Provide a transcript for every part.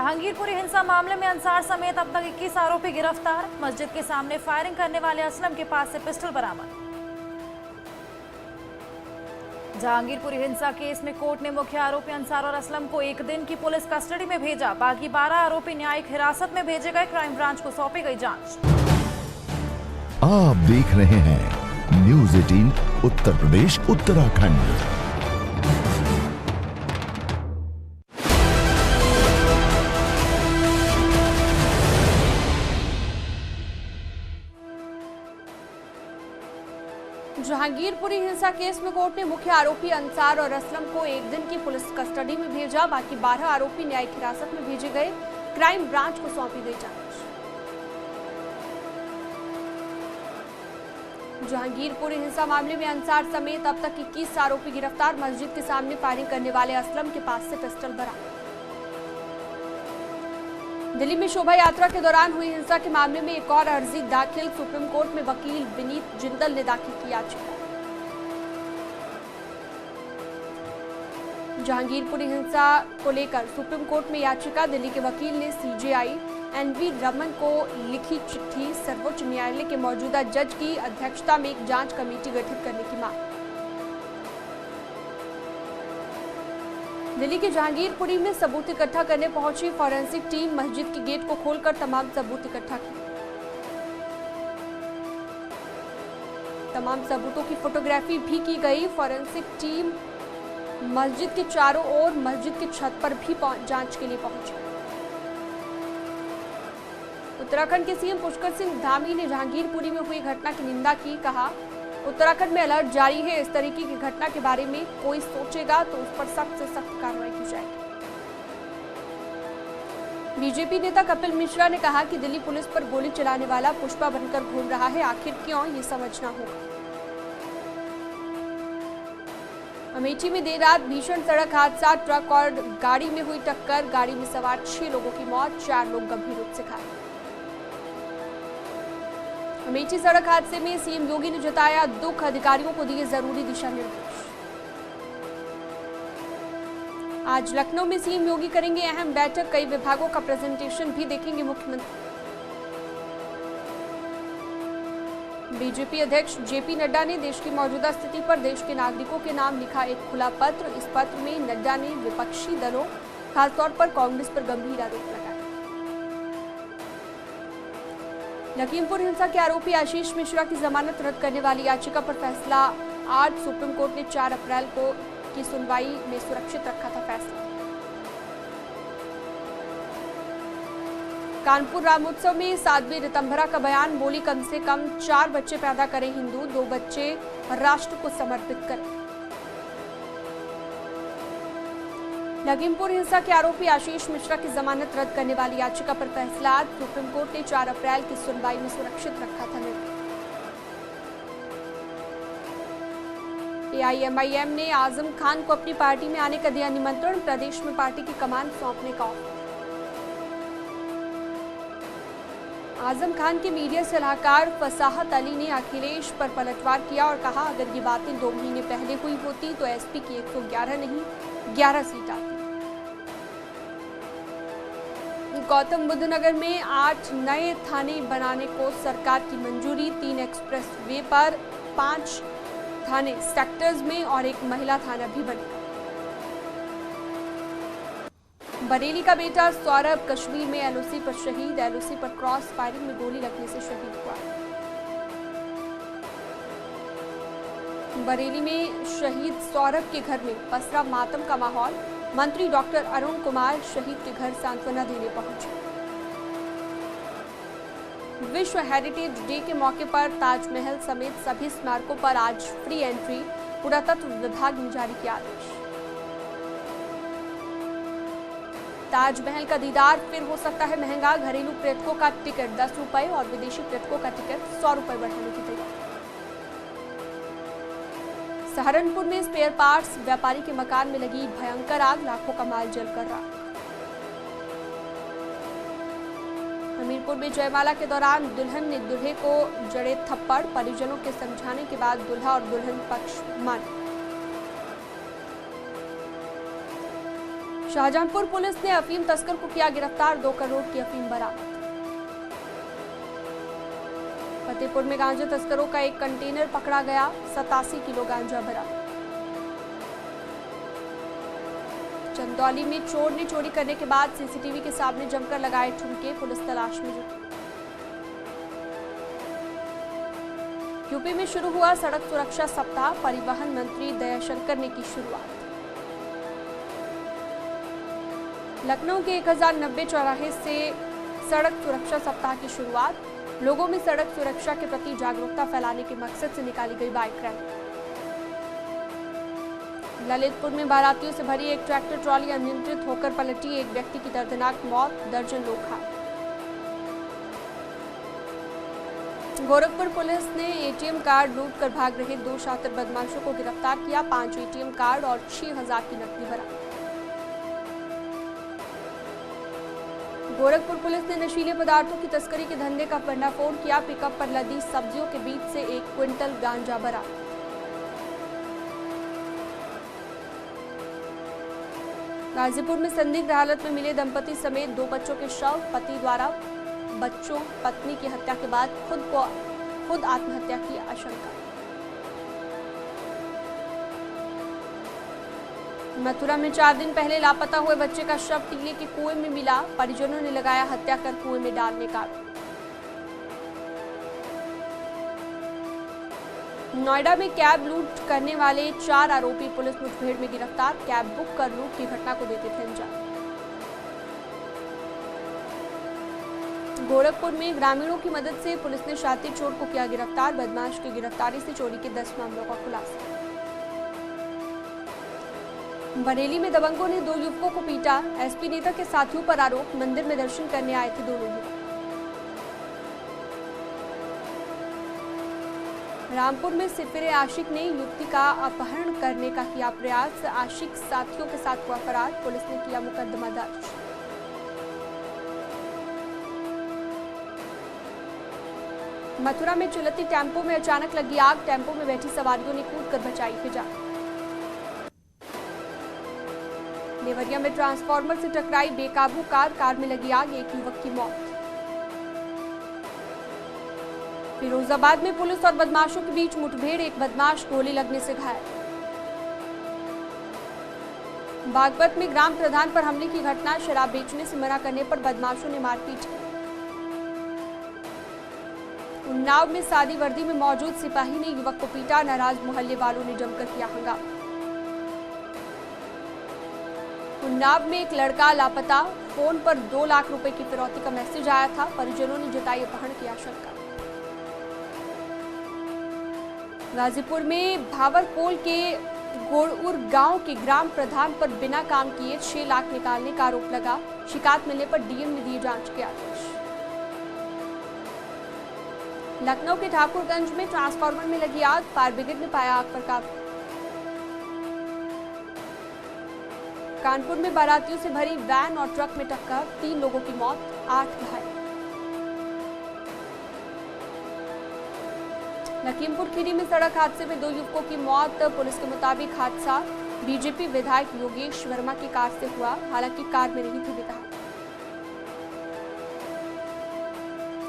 जहांगीरपुरी हिंसा मामले में अंसार समेत अब तक 21 आरोपी गिरफ्तार। मस्जिद के सामने फायरिंग करने वाले असलम के पास से पिस्टल बरामद। जहांगीरपुरी हिंसा केस में कोर्ट ने मुख्य आरोपी अंसार और असलम को 1 दिन की पुलिस कस्टडी में भेजा। बाकी 12 आरोपी न्यायिक हिरासत में भेजे गए। क्राइम ब्रांच को सौंपी गई जांच। आप देख रहे हैं न्यूज़ 18 उत्तर प्रदेश उत्तराखंड। जहांगीरपुरी हिंसा केस में कोर्ट ने मुख्य आरोपी अंसार और असलम को 1 दिन की पुलिस कस्टडी में भेजा। बाकी 12 आरोपी न्यायिक हिरासत में भेजे गए। क्राइम ब्रांच को सौंपी गई जांच। जहांगीरपुरी हिंसा मामले में अंसार समेत अब तक 21 आरोपी गिरफ्तार। मस्जिद के सामने फायरिंग करने वाले असलम के पास से पिस्टल बरामद। दिल्ली में शोभा यात्रा के दौरान हुई हिंसा के मामले में एक और अर्जी दाखिल। सुप्रीम कोर्ट में वकील विनीत जिंदल ने दाखिल की याचिका। जहांगीरपुरी हिंसा को लेकर सुप्रीम कोर्ट में याचिका। दिल्ली के वकील ने सीजेआई एनवी रमन को लिखी चिट्ठी। सर्वोच्च न्यायालय के मौजूदा जज की अध्यक्षता में एक जांच कमेटी गठित करने की मांग। दिल्ली के जहांगीरपुरी में सबूत इकट्ठा करने पहुंची फॉरेंसिक टीम। मस्जिद के गेट को खोलकर तमाम सबूत इकट्ठा किए। तमाम सबूतों की फोटोग्राफी भी की गई। फॉरेंसिक टीम मस्जिद के चारों ओर मस्जिद की छत पर भी जांच के लिए पहुंची। उत्तराखंड के सीएम पुष्कर सिंह धामी ने जहांगीरपुरी में हुई घटना की निंदा की। कहा, उत्तराखंड में अलर्ट जारी है। इस तरीके की घटना के बारे में कोई सोचेगा तो उस पर सख्त से सख्त कार्रवाई की जाएगी। बीजेपी नेता कपिल मिश्रा ने कहा कि दिल्ली पुलिस पर गोली चलाने वाला पुष्पा बनकर घूम रहा है। आखिर क्यों, ये समझना होगा। अमेठी में देर रात भीषण सड़क हादसा। ट्रक और गाड़ी में हुई टक्कर। गाड़ी में सवार 6 लोगों की मौत, 4 लोग गंभीर रूप से घायल। अमेठी सड़क हादसे में सीएम योगी ने जताया दुख। अधिकारियों को दिए जरूरी दिशा निर्देश। आज लखनऊ में सीएम योगी करेंगे अहम बैठक। कई विभागों का प्रेजेंटेशन भी देखेंगे मुख्यमंत्री। बीजेपी अध्यक्ष जेपी नड्डा ने देश की मौजूदा स्थिति पर देश के नागरिकों के नाम लिखा एक खुला पत्र। इस पत्र में नड्डा ने विपक्षी दलों, खासतौर पर कांग्रेस पर गंभीर आरोप लगाए। लखीमपुर हिंसा के आरोपी आशीष मिश्रा की जमानत रद्द करने वाली याचिका पर फैसला आज। सुप्रीम कोर्ट ने 4 अप्रैल को की सुनवाई में सुरक्षित रखा था फैसला। कानपुर रामोत्सव में साध्वी ऋतंभरा का बयान। बोली, कम से कम 4 बच्चे पैदा करें हिंदू, 2 बच्चे राष्ट्र को समर्पित करें। लखीमपुर हिंसा के आरोपी आशीष मिश्रा की जमानत रद्द करने वाली याचिका पर फैसला आज। सुप्रीम कोर्ट ने 4 अप्रैल की सुनवाई में सुरक्षित रखा था निर्णय। एआईएमआईएम ने आजम खान को अपनी पार्टी में आने का दिया निमंत्रण। प्रदेश में पार्टी की कमान सौंपने का ऑफर। आजम खान के मीडिया सलाहकार फसाहत अली ने अखिलेश पर पलटवार किया और कहा, अगर ये बातें 2 महीने पहले हुई होती तो एसपी की 111 नहीं 11 सीट आती। गौतम बुद्ध नगर में 8 नए थाने बनाने को सरकार की मंजूरी। 3 एक्सप्रेस वे पर 5 थाने सेक्टर्स में और 1 महिला थाना भी बनेगा। बरेली का बेटा सौरभ कश्मीर में एलओसी पर शहीद। एलओसी पर क्रॉस फायरिंग में गोली लगने से शहीद हुआ। बरेली में शहीद सौरभ के घर में पसरा मातम का माहौल। मंत्री डॉक्टर अरुण कुमार शहीद के घर सांत्वना देने पहुंचे। विश्व हेरिटेज डे के मौके पर ताजमहल समेत सभी स्मारकों पर आज फ्री एंट्री। पुरातत्व विभाग ने जारी किया आदेश। ताजमहल का दीदार फिर हो सकता है महंगा। घरेलू पर्यटकों का टिकट 10 रुपए और विदेशी पर्यटकों का टिकट 100 रुपए बढ़ाने की तैयारी। सहारनपुर में स्पेयर पार्ट्स व्यापारी के मकान में लगी भयंकर आग। लाखों का माल जलकर राख। हमीरपुर में जयमाला के दौरान दुल्हन ने दूल्हे को जड़े थप्पड़। परिजनों के समझाने के बाद दूल्हा और दुल्हन पक्ष मान। शाहजहांपुर पुलिस ने अफीम तस्कर को किया गिरफ्तार, 2 करोड़ की अफीम बरामद। फतेहपुर में गांजा तस्करों का एक कंटेनर पकड़ा गया, 87 किलो गांजा बरामद। चंदौली में चोर ने चोरी करने के बाद सीसीटीवी के सामने जमकर लगाए ठुमके, पुलिस तलाश में जुटी। यूपी में शुरू हुआ सड़क सुरक्षा सप्ताह, परिवहन मंत्री दयाशंकर ने की शुरुआत। लखनऊ के 1090 चौराहे से सड़क सुरक्षा सप्ताह की शुरुआत। लोगों में सड़क सुरक्षा के प्रति जागरूकता फैलाने के मकसद से निकाली गई बाइक रैली। ललितपुर में बारातियों से भरी एक ट्रैक्टर ट्रॉली अनियंत्रित होकर पलटी, एक व्यक्ति की दर्दनाक मौत, दर्जन लोग घायल। गोरखपुर पुलिस ने एटीएम कार्ड लूट कर भाग रहे 2 शातिर बदमाशों को गिरफ्तार किया, 5 एटीएम कार्ड और 6000 की नकदी बरामद। गोरखपुर पुलिस ने नशीले पदार्थों की तस्करी के धंधे का भंडाफोड़ किया, पिकअप पर लदी सब्जियों के बीच से 1 क्विंटल गांजा बरामद। गाजीपुर में संदिग्ध हालत में मिले दंपति समेत 2 बच्चों के शव, पति द्वारा बच्चों पत्नी की हत्या के बाद खुद आत्महत्या की आशंका। मथुरा में 4 दिन पहले लापता हुए बच्चे का शव टीले के कुएं में मिला, परिजनों ने लगाया हत्या कर कुएं में डालने का आरोप। नोएडा में कैब लूट करने वाले 4 आरोपी पुलिस मुठभेड़ में गिरफ्तार, कैब बुक कर लूट की घटना को देते थे अंजाम। गोरखपुर में ग्रामीणों की मदद से पुलिस ने शातिर चोर को किया गिरफ्तार, बदमाश की गिरफ्तारी से चोरी के 10 मामलों का खुलासा। बरेली में दबंगों ने 2 युवकों को पीटा, एसपी नेता के साथियों पर आरोप, मंदिर में दर्शन करने आए थे दोनों युवक। रामपुर में सिफिरे आशिक ने युवती का अपहरण करने का किया प्रयास, आशिक साथियों के साथ हुआ फरार, पुलिस ने किया मुकदमा दर्ज। मथुरा में चलती टेम्पो में अचानक लगी आग, टेम्पो में बैठी सवारियों ने कूदकर बचाई हिजाब। देवरिया में ट्रांसफार्मर से टकराई बेकाबू कार में लगी आग, 1 युवक की मौत। फिरोजाबाद में पुलिस और बदमाशों के बीच मुठभेड़, 1 बदमाश गोली लगने से घायल। बागपत में ग्राम प्रधान पर हमले की घटना, शराब बेचने से मना करने पर बदमाशों ने मारपीट की। उन्नाव में सादी वर्दी में मौजूद सिपाही ने युवक को पीटा, नाराज मोहल्ले वालों ने जमकर किया हंगामा। उन्नाव में एक लड़का लापता, फोन पर 2 लाख रुपए की फिरौती का मैसेज आया था, परिजनों ने जताई अपहरण की आशंका। गाजीपुर में भावरपोल के गोड़उर गांव के ग्राम प्रधान पर बिना काम किए 6 लाख निकालने का आरोप लगा, शिकायत मिलने पर डीएम ने दिए जांच के आदेश। लखनऊ के ठाकुरगंज में ट्रांसफार्मर में लगी आग, फायर ब्रिगेड ने पाया आग पर काबू। कानपुर में बारातियों से भरी वैन और ट्रक में टक्कर, 3 लोगों की मौत, 8 घायल। लखीमपुर खीरी में सड़क हादसे में 2 युवकों की मौत, पुलिस के मुताबिक हादसा बीजेपी विधायक योगेश वर्मा की कार से हुआ, हालांकि कार में नहीं थे विधायक।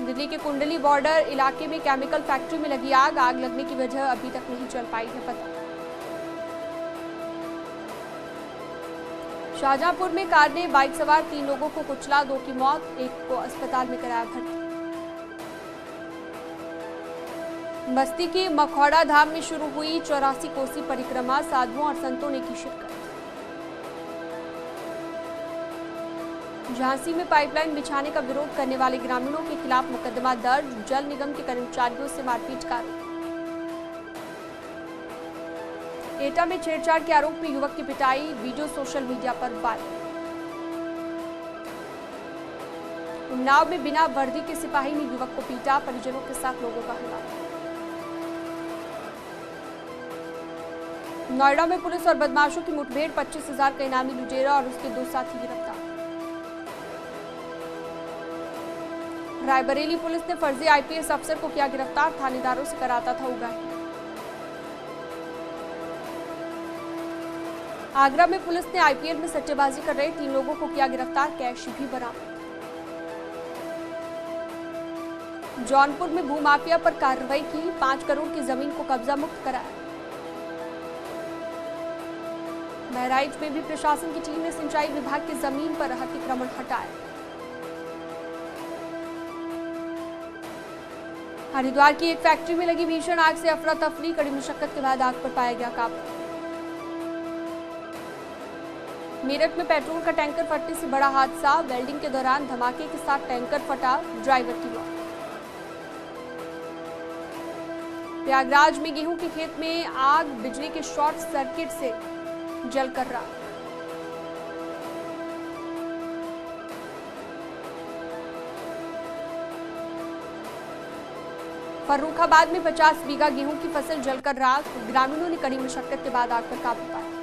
दिल्ली के कुंडली बॉर्डर इलाके में केमिकल फैक्ट्री में लगी आग, आग लगने की वजह अभी तक नहीं चल पाई है पता। शाहजहांपुर में कार ने बाइक सवार 3 लोगों को कुचला, 2 की मौत, 1 को अस्पताल में कराया भर्ती। बस्ती के मखौड़ा धाम में शुरू हुई 84 कोसी परिक्रमा, साधुओं और संतों ने की शिरकत। झांसी में पाइपलाइन बिछाने का विरोध करने वाले ग्रामीणों के खिलाफ मुकदमा दर्ज, जल निगम के कर्मचारियों से मारपीट का आरोप। एटा में छेड़छाड़ के आरोप में युवक की पिटाई, वीडियो सोशल मीडिया पर वायरल। उन्नाव में बिना वर्दी के सिपाही ने युवक को पीटा, परिजनों के साथ लोगों का हंगामा। नोएडा में पुलिस और बदमाशों की मुठभेड़, 25,000 का इनामी लुटेरा और उसके 2 साथी गिरफ्तार। रायबरेली पुलिस ने फर्जी आईपीएस अफसर को किया गिरफ्तार, थानेदारों से कराता था उगाही। आगरा में पुलिस ने आईपीएल में सट्टेबाजी कर रहे 3 लोगों को किया गिरफ्तार, कैश भी बरामद। जौनपुर में भूमाफिया पर कार्रवाई की, 5 करोड़ की जमीन को कब्जा मुक्त कराया। बहराइच में भी प्रशासन की टीम ने सिंचाई विभाग की जमीन पर अतिक्रमण हटाया। हरिद्वार की एक फैक्ट्री में लगी भीषण आग से अफरा तफरी, कड़ी मुशक्कत के बाद आग पर पाया गया काबू। मेरठ में पेट्रोल का टैंकर फटने से बड़ा हादसा, वेल्डिंग के दौरान धमाके के साथ टैंकर फटा, ड्राइवर की मौत। प्रयागराज में गेहूं के खेत में आग, बिजली के शॉर्ट सर्किट से जलकर राख। फर्रुखाबाद में 50 बीघा गेहूं की फसल जलकर राख, ग्रामीणों ने कड़ी मुशक्कत के बाद आग पर काबू पाया।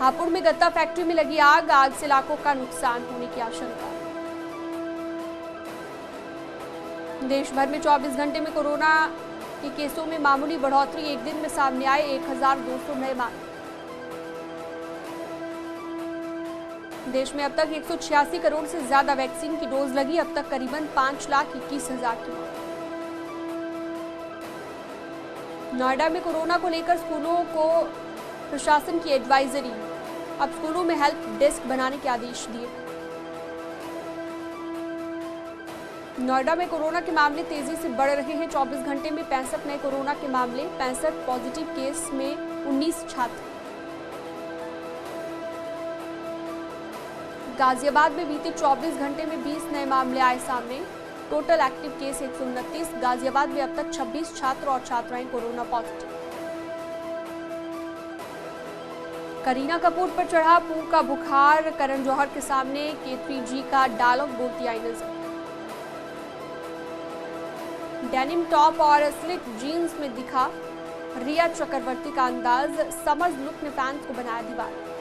हापुड़ में गत्ता फैक्ट्री में लगी आग से लाखों का नुकसान होने की आशंका। देश भर में 24 घंटे में कोरोना के केसों में मामूली बढ़ोतरी, एक दिन में सामने आए 1200 नए मामले। देश में अब तक 186 करोड़ से ज्यादा वैक्सीन की डोज लगी, अब तक करीबन 5,21,000 की मौत। नोएडा में कोरोना को लेकर स्कूलों को प्रशासन की एडवाइजरी, अब स्कूलों में हेल्प डेस्क बनाने के आदेश दिए। नोएडा में कोरोना के मामले तेजी से बढ़ रहे हैं, 24 घंटे में 65 नए कोरोना के मामले, 65 पॉजिटिव केस में 19 छात्र। गाजियाबाद में बीते 24 घंटे में 20 नए मामले आए सामने, टोटल एक्टिव केस 129। गाजियाबाद में अब तक 26 छात्र और छात्राएं कोरोना पॉजिटिव। करीना कपूर पर चढ़ा पूर का बुखार, करण जौहर के सामने K3G का डायलॉग बोलती आई नजर। डेनिम टॉप और स्लिट जीन्स में दिखा रिया चक्रवर्ती का अंदाज, समर्स लुक ने फैंस को बनाया दीवाना।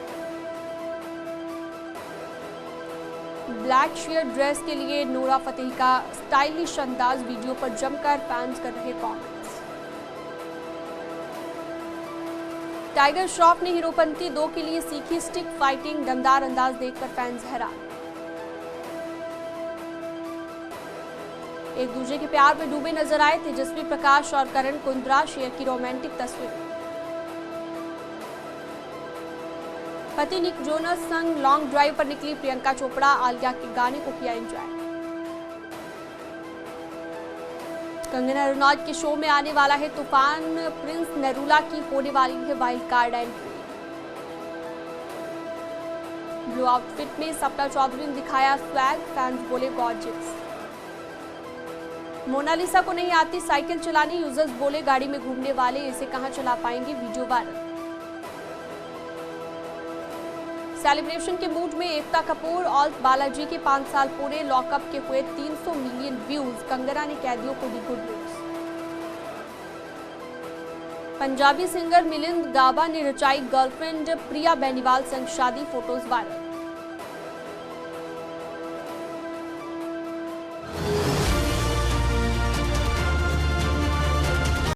ब्लैक शेयर ड्रेस के लिए नोरा फतेही का स्टाइलिश अंदाज, वीडियो पर जमकर फैंस कर रहे कमेंट्स। टाइगर श्रॉफ ने हीरोपंती 2 के लिए सीखी स्टिक फाइटिंग, दमदार अंदाज देखकर फैंस हैरान। एक दूसरे के प्यार में डूबे नजर आए तेजस्वी प्रकाश और करण कुंद्रा, शेयर की रोमांटिक तस्वीर। पति निक जोनस संग लॉन्ग ड्राइव पर निकली प्रियंका चोपड़ा, आलिया के गाने को किया एंजॉय। कंगना रनौत के शो में आने वाला है तूफान, प्रिंस नरूला की होने वाली है wild card entry. Blue outfit में सपना चौधरी ने दिखाया स्वैग, फैंस बोले गॉर्जियस। मोनालिसा को नहीं आती साइकिल चलानी, यूजर्स बोले गाड़ी में घूमने वाले इसे कहां चला पाएंगे, वीडियो वायरल। सेलिब्रेशन के मूड में एकता कपूर, ऑल्ट बालाजी के 5 साल पूरे, लॉकअप के हुए 300 मिलियन व्यूज, कंगना ने कैदियों को दी good news. Punjabi singer Milind Gaba ने रचाई गर्लफ्रेंड प्रिया बेनीवाल संग शादी, फोटोज वायरल।